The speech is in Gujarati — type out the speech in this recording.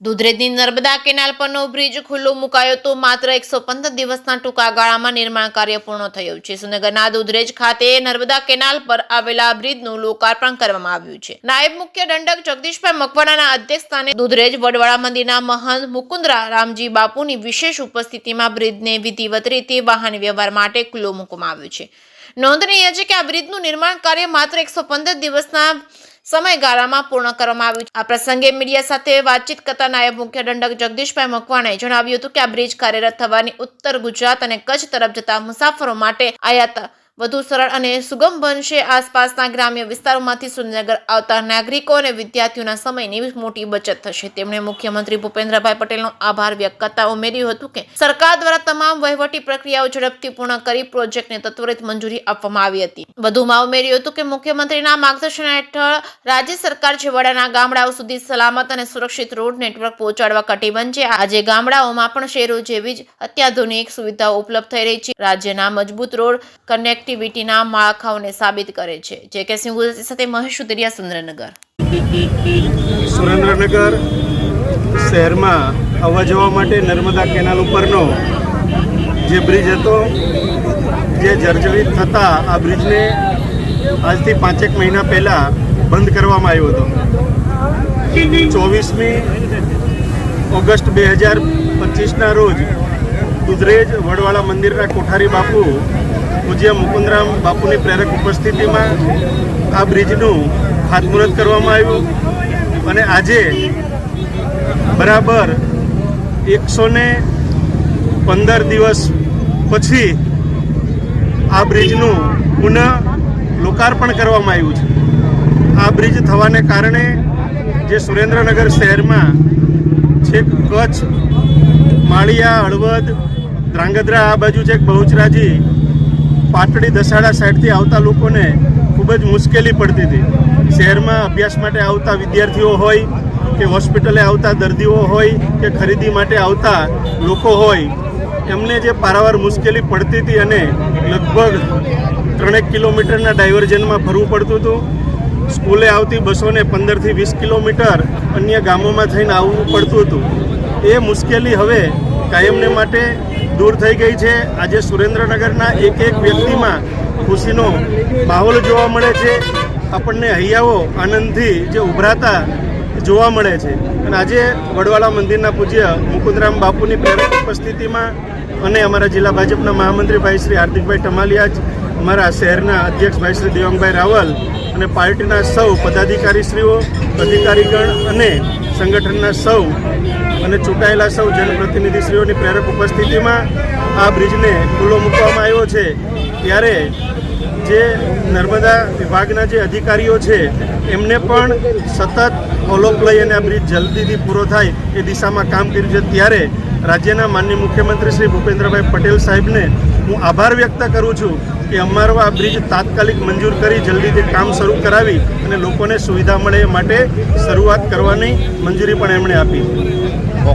દુધરેજની નર્મદા કેનાલ પરનો બ્રિજ ખુલ્લો મુકાયો તો માત્ર 115 દિવસના ટૂંકા ગાળામાં નિર્માણ કાર્ય પૂર્ણ થયું છે। સુરેન્દ્રનગરના દુધરેજ ખાતે નર્મદા કેનાલ પર આવેલા બ્રિજનું લોકાર્પણ કરવામાં આવ્યું છે। નાયબ મુખ્ય દંડક જગદીશભાઈ મકવાણાના અધ્યક્ષસ્થાને દુધરેજ વડવાળા મંદિરના મહંત મુકુંદરા રામજી બાપુની વિશેષ ઉપસ્થિતિમાં બ્રિજને વિધિવત રીતે વાહન વ્યવહાર માટે ખુલ્લો મૂકવામાં આવ્યો છે। નોંધનીય છે કે આ બ્રિજનું નિર્માણ કાર્ય માત્ર 115 દિવસના સમયગાળામાં પૂર્ણ કરવામાં આવ્યું છે। આ પ્રસંગે મીડિયા સાથે વાતચીત કરતા નાયબ મુખ્ય દંડક જગદીશભાઈ મકવાણાએ જણાવ્યું હતું કે આ બ્રિજ કાર્યરત થવાની ઉત્તર ગુજરાત અને કચ્છ તરફ જતા મુસાફરો માટે આયાત વધુ સરળ અને સુગમ બનશે। આસપાસના ગ્રામ્ય વિસ્તારોમાંથી સુરેન્દ્રનગર આવતા નાગરિકો અને વિદ્યાર્થીઓના સમયની મોટી બચત થશે। તેમણે મુખ્યમંત્રી ભૂપેન્દ્રભાઈ પટેલનો આભાર વ્યક્ત કરતા ઉમેર્યું હતું કે સરકાર દ્વારા તમામ વહીવટી પ્રક્રિયાઓ ઝડપથી પૂર્ણ કરી પ્રોજેક્ટને ત્વરિત મંજૂરી આપવામાં આવી હતી। વધુમાં ઉમેર્યું હતું કે મુખ્યમંત્રીના માર્ગદર્શન હેઠળ રાજ્ય સરકાર છેવાડાના ગામડાઓ સુધી સલામત અને સુરક્ષિત રોડ નેટવર્ક પહોંચાડવા કટિબદ્ધ છે। આજે ગામડાઓમાં પણ શહેરો જેવી જ અત્યાધુનિક સુવિધાઓ ઉપલબ્ધ થઈ રહી છે। રાજ્યના મજબૂત રોડ કનેક્ટિવિટીના માળખાઓને સાબિત કરે છે। જે કે સિંહ ગુજરાતી સાથે મહેશ સુતરિયા, સુરેન્દ્રનગર। સુરેન્દ્રનગર શહેરમાં આવવા જવા માટે નર્મદા કેનાલ ઉપરનો જે બ્રિજ હતો, જે જર્જરિત થતા આ બ્રિજને આજથી 5 મહિના પહેલાં બંધ કરવામાં આવ્યો હતો। 24મી ઓગસ્ટ 2025ના રોજ દુધરેજ વડવાળા મંદિરના કોઠારી બાપુ પૂજ્ય મુકુંદરામ બાપુની પ્રેરક ઉપસ્થિતિમાં આ બ્રિજનું ખાતમુહૂર્ત કરવામાં આવ્યું અને આજે બરાબર 115 દિવસ પછી આ બ્રિજનું પુનઃ લોકાર્પણ કરવામાં આવ્યું છે। આ બ્રિજ થવાને કારણે જે સુરેન્દ્રનગર શહેરમાં છેક કચ્છ, માળિયા, હળવદ, ધ્રાંગધ્રા આ બાજુ છેક બહુચરાજી, પાટડી, દસાડા સાઈડથી આવતા લોકોને ખૂબ જ મુશ્કેલી પડતી હતી। શહેરમાં અભ્યાસ માટે આવતા વિદ્યાર્થીઓ હોય કે હોસ્પિટલે આવતા દર્દીઓ હોય કે ખરીદી માટે આવતા લોકો હોય, એમને જે પારાવાર મુશ્કેલી પડતી હતી અને લગભગ 3 કિલોમીટરના ડાયવર્ઝનમાં ફરવું પડતું હતું। સ્કૂલે આવતી બસોને 15થી 20 કિલોમીટર અન્ય ગામોમાં થઈને આવવું પડતું હતું। એ મુશ્કેલી હવે કાયમને માટે દૂર થઈ ગઈ છે। આજે સુરેન્દ્રનગરના એક વ્યક્તિમાં ખુશીનો માહોલ જોવા મળે છે। આપણને હૈયાઓ આનંદથી જે ઉભરાતા જોવા મળે છે અને આજે વડવાળા મંદિરના પૂજ્ય મુકુંદરામ બાપુની પ્રેરક ઉપસ્થિતિમાં અને અમારા જિલ્લા ભાજપના મહામંત્રી ભાઈ શ્રી હાર્દિકભાઈ ટમાલિયા, અમારા શહેરના અધ્યક્ષ ભાઈ શ્રી દેવાંગભાઈ રાવલ અને પાર્ટીના સૌ પદાધિકારીશ્રીઓ, અધિકારીગણ અને સંગઠનના સૌ અને ચૂંટાયેલા સૌ જનપ્રતિનિધિશ્રીઓની પ્રેરક ઉપસ્થિતિમાં આ બ્રિજને ખુલ્લો મૂકવામાં આવ્યો છે। ત્યારે જે નર્મદા વિભાગના જે અધિકારીઓ છે એમને પણ સતત ફોલોઅપ લઈ અને આ બ્રિજ જલ્દીથી પૂરો થાય એ દિશામાં કામ કર્યું છે। ત્યારે રાજ્યના માનનીય મુખ્યમંત્રી શ્રી ભૂપેન્દ્રભાઈ પટેલ સાહેબને હું આભાર વ્યક્ત કરું છું કે અમારો આ બ્રિજ તાત્કાલિક મંજૂર કરી જલ્દીથી કામ શરૂ કરાવી અને લોકોને સુવિધા મળે એ માટે શરૂઆત કરવાની મંજૂરી પણ એમણે આપી।